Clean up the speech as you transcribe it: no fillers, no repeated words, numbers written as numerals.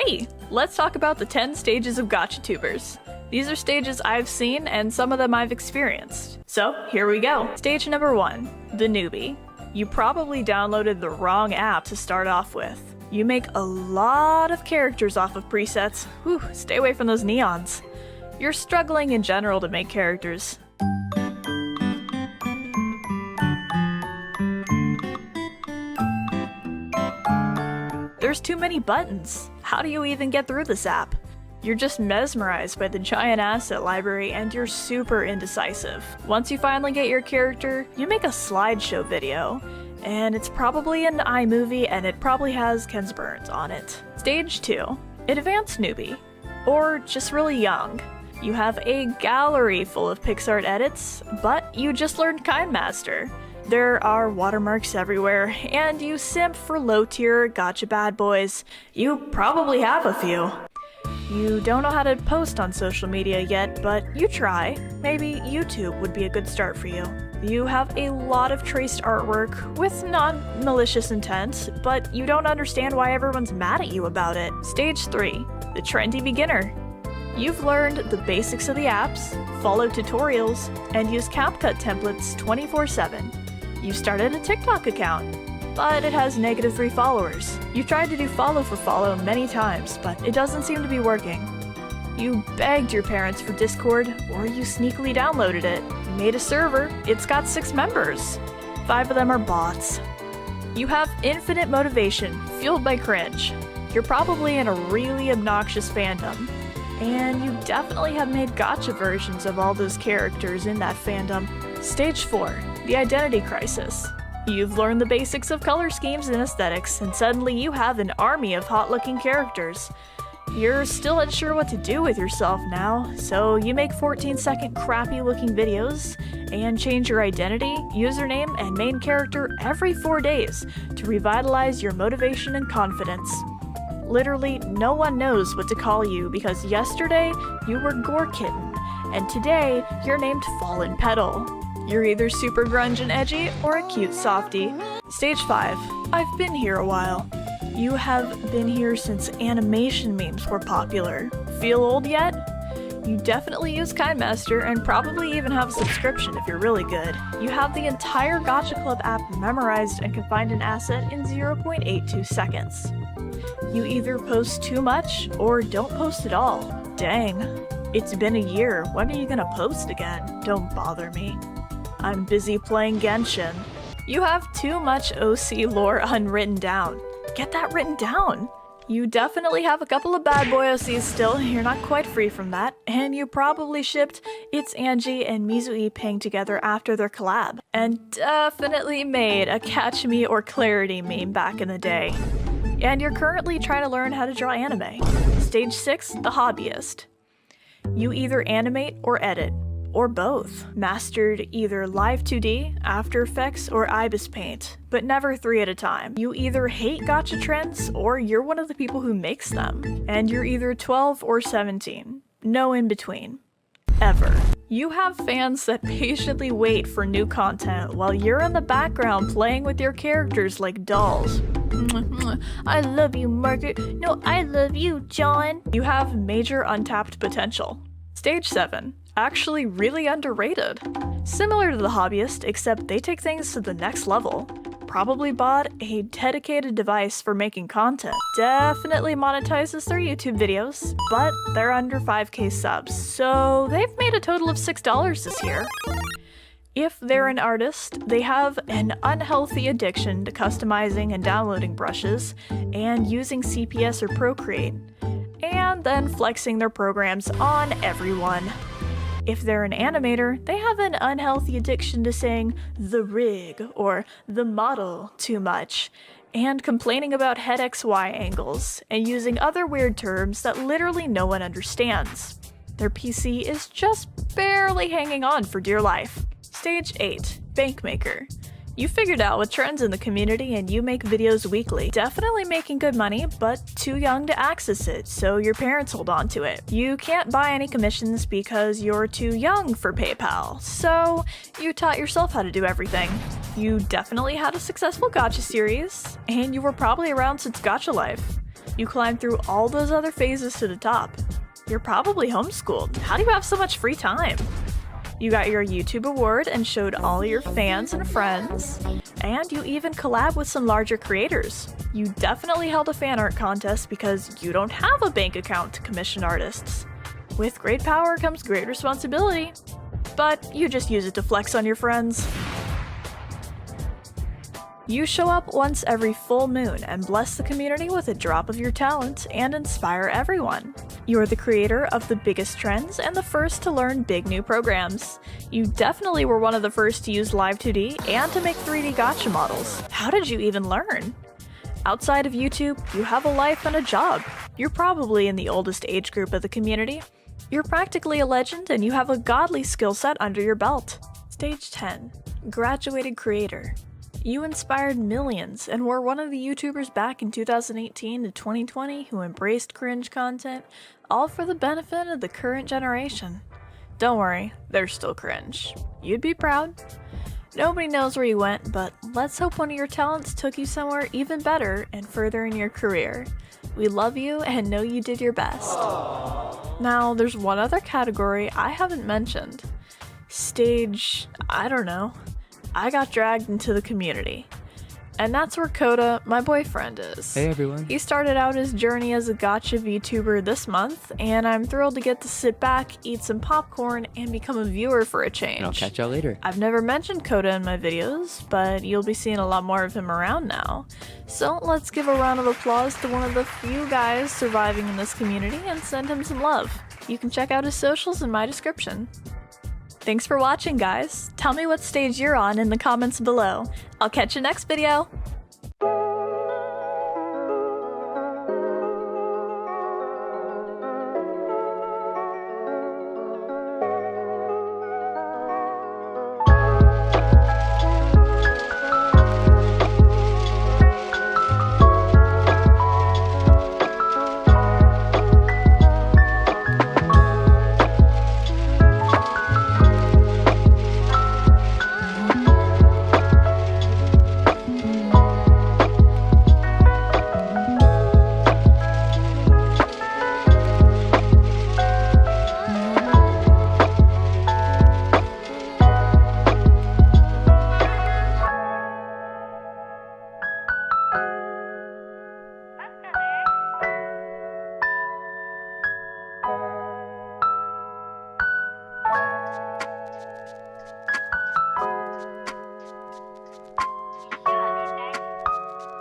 Hey, let's talk about the 10 stages of GachaTubers. These are stages I've seen and some of them I've experienced. So here we go. Stage number 1, the newbie. You probably downloaded the wrong app to start off with. You make a lot of characters off of presets. Whew, stay away from those neons. You're struggling in general to make characters. There's too many buttons. How do you even get through this app? You're just mesmerized by the giant asset library and you're super indecisive. Once you finally get your character, you make a slideshow video. And it's probably an iMovie and it probably has Ken's Burns on it. Stage 2, advanced newbie. Or just really young. You have a gallery full of PixArt edits, but you just learned KineMaster. There are watermarks everywhere, and you simp for low-tier gacha bad boys. You probably have a few. You don't know how to post on social media yet, but you try. Maybe YouTube would be a good start for you. You have a lot of traced artwork with non-malicious intent, but you don't understand why everyone's mad at you about it. Stage 3, the trendy beginner. You've learned the basics of the apps, followed tutorials, and used CapCut templates 24/7. You started a TikTok account, but it has -3 followers. You've tried to do follow for follow many times, but it doesn't seem to be working. You begged your parents for Discord, or you sneakily downloaded it. You made a server, it's got 6 members. 5 of them are bots. You have infinite motivation, fueled by cringe. You're probably in a really obnoxious fandom. And you definitely have made gacha versions of all those characters in that fandom. Stage 4, the identity crisis. You've learned the basics of color schemes and aesthetics, and suddenly you have an army of hot-looking characters. You're still unsure what to do with yourself now, so you make 14-second crappy-looking videos and change your identity, username, and main character every 4 days to revitalize your motivation and confidence. Literally, no one knows what to call you because yesterday you were Gore Kitten, and today you're named Fallen Petal. You're either super grunge and edgy or a cute softie. Stage 5, I've been here a while. You have been here since animation memes were popular. Feel old yet? You definitely use KineMaster and probably even have a subscription if you're really good. You have the entire Gacha Club app memorized and can find an asset in 0.82 seconds. You either post too much or don't post at all. Dang. It's been a year. When are you gonna post again? Don't bother me. I'm busy playing Genshin. You have too much OC lore unwritten down. Get that written down! You definitely have a couple of bad boy OCs still, you're not quite free from that, and you probably shipped It's Angie and Mizui Ping together after their collab, and definitely made a Catch Me or Clarity meme back in the day. And you're currently trying to learn how to draw anime. Stage 6, the hobbyist. You either animate or edit, or both. Mastered either Live 2D, After Effects, or Ibis Paint, but never 3 at a time. You either hate gacha trends, or you're one of the people who makes them. And you're either 12 or 17. No in between. Ever. You have fans that patiently wait for new content while you're in the background playing with your characters like dolls. I love you, Margaret. No, I love you, John. You have major untapped potential. Stage 7. Actually really underrated. Similar to the hobbyist, except they take things to the next level. Probably bought a dedicated device for making content. Definitely monetizes their YouTube videos, but they're under 5k subs, so they've made a total of $6 this year. If they're an artist, they have an unhealthy addiction to customizing and downloading brushes, and using CPS or Procreate, and then flexing their programs on everyone. If they're an animator, they have an unhealthy addiction to saying the rig or the model too much, and complaining about head XY angles, and using other weird terms that literally no one understands. Their PC is just barely hanging on for dear life. Stage 8, Bankmaker. You figured out what trends in the community and you make videos weekly. Definitely making good money, but too young to access it, so your parents hold on to it. You can't buy any commissions because you're too young for PayPal, so you taught yourself how to do everything. You definitely had a successful gacha series, and you were probably around since Gacha Life. You climb through all those other phases to the top. You're probably homeschooled. How do you have so much free time? You got your YouTube award and showed all your fans and friends. And you even collab with some larger creators. You definitely held a fan art contest because you don't have a bank account to commission artists. With great power comes great responsibility. But you just use it to flex on your friends. You show up once every full moon and bless the community with a drop of your talent and inspire everyone. You're the creator of the biggest trends and the first to learn big new programs. You definitely were one of the first to use Live 2D and to make 3D gacha models. How did you even learn? Outside of YouTube, you have a life and a job. You're probably in the oldest age group of the community. You're practically a legend and you have a godly skill set under your belt. Stage 10. Graduated Creator. You inspired millions and were one of the YouTubers back in 2018 to 2020 who embraced cringe content, all for the benefit of the current generation. Don't worry, they're still cringe. You'd be proud. Nobody knows where you went, but let's hope one of your talents took you somewhere even better and further in your career. We love you and know you did your best. Now, there's one other category I haven't mentioned. Stage, I don't know. I got dragged into the community. And that's where Coda, my boyfriend, is. Hey everyone. He started out his journey as a gacha VTuber this month, and I'm thrilled to get to sit back, eat some popcorn, and become a viewer for a change. And I'll catch y'all later. I've never mentioned Coda in my videos, but you'll be seeing a lot more of him around now. So let's give a round of applause to one of the few guys surviving in this community and send him some love. You can check out his socials in my description. Thanks for watching, guys. Tell me what stage you're on in the comments below. I'll catch you next video.